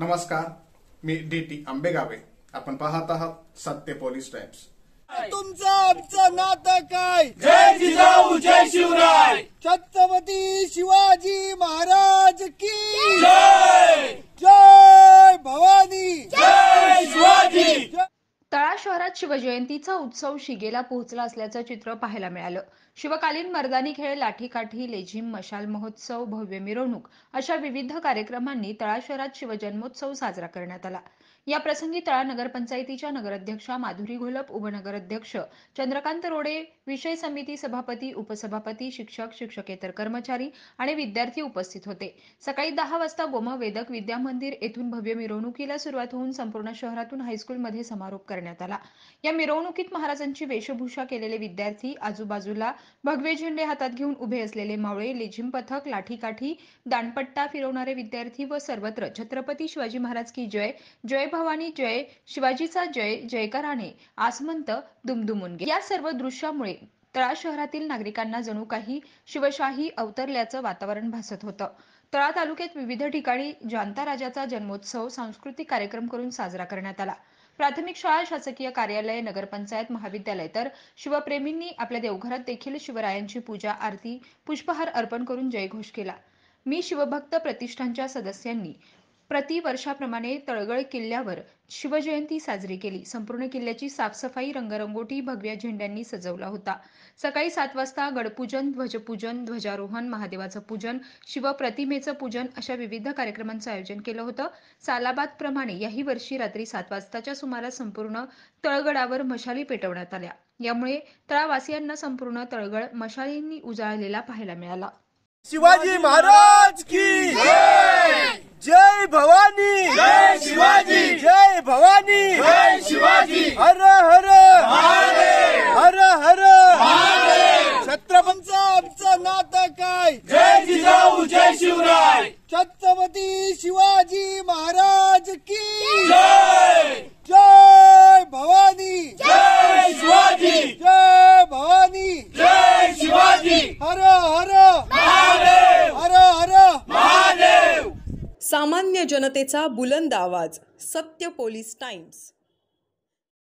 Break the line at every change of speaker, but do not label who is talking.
नमस्कार, मी DT आंबेगावे. आपण पाहत आहात सत्य पोलीस टाइम्स.
तुमचं आमचं नातं काय?
जय जिजाऊ जय शिवराय.
छत्रपती शिवाजी महाराज की
जय.
जय भवानी.
जय शिवाजी.
तळा शहरात शिवजयंतीचा उत्सव शिगेला पोहोचला असल्याचं चित्र पाहायला मिळालं. शिवकालीन मर्दानी खेळ, लाठीकाठी, लेझिम, मशाल महोत्सव, भव्य मिरवणूक अशा विविध कार्यक्रमांनी तळा शहरात शिवजन्मोत्सव साजरा करण्यात आला. या प्रसंगी तळा नगरपंचायतीच्या नगराध्यक्षा माधुरी घोलप, उपनगराध्यक्ष चंद्रकांत रोडे, विषय समिती सभापती, उपसभापती, शिक्षक, शिक्षकेतर कर्मचारी आणि विद्यार्थी उपस्थित होते. सकाळी 10 वाजता गोमवेदक विद्या मंदिर येथून भव्य मिरवणुकीला सुरुवात होऊन संपूर्ण शहरातून हायस्कूलमध्ये समारोप करण्यात आला. या मिरवणुकीत महाराजांची वेशभूषा केलेले विद्यार्थी, आजूबाजूला भगवे झेंडे हातात घेऊन उभे असलेले मावळे, लेझिम पथक, लाठीकाठी, दांडपट्टा फिरवणारे विद्यार्थी व सर्वत्र छत्रपती शिवाजी महाराज की जय, जय भवानी, जय शिवाजीचा जय जयकाराने आसमंत दुमदुमून गेले. या सर्व दृश्यामुळे तळा शहरातील नागरिकांना जणू काही शिवशाही अवतरल्याचं वातावरण भासत होतं. तळा तालुक्यात विविध ठिकाणी जाणता राजाचा जन्मोत्सव सांस्कृतिक कार्यक्रम करून साजरा करण्यात आला. प्राथमिक शाळा, शासकीय कार्यालय, नगरपंचायत, महाविद्यालय तर शिवप्रेमींनी आपल्या देवघरात देखील शिवरायांची पूजा, आरती, पुष्पहार अर्पण करून जयघोष केला. मी शिवभक्त प्रतिष्ठानच्या सदस्यांनी प्रतिवर्षाप्रमाणे तळगळ किल्ल्यावर शिवजयंती साजरी केली. संपूर्ण किल्ल्याची साफसफाई, रंगरंगोटी भगव्या झेंड्यांनी सजवला होता. सकाळी 7 वाजता गडपूजन, ध्वजपूजन, ध्वजारोहण, महादेवाचं पूजन, शिवप्रतिमेचं पूजन अशा विविध कार्यक्रमांचं आयोजन केलं होतं. सालाबादप्रमाणे याही वर्षी रात्री 7 वाजताच्या सुमारास संपूर्ण तळगडावर मशाली पेटवण्यात आल्या. यामुळे तळावासियांना संपूर्ण तळगड मशालींनी उजाळलेला पाहायला मिळाला.
शिवाजी महाराज की
जय.
जय भवानी.
जय शिवाजी.
जय भवानी.
जय शिवाजी.
हर हर
महादेव.
हर हर
महादेव.
छत्रपतींचं आमचं नातं काय?
जय जिजाऊ जय शिवराय.
छत्रपती शिवाजी महाराज की
जय.
जय भवानी.
जय शिवाजी.
जय भवानी.
जय शिवाजी.
हर हर
महादेव.
हर हर
महादेव.
सामान्य जनतेचा बुलंद आवाज, सत्य पोलीस टाइम्स.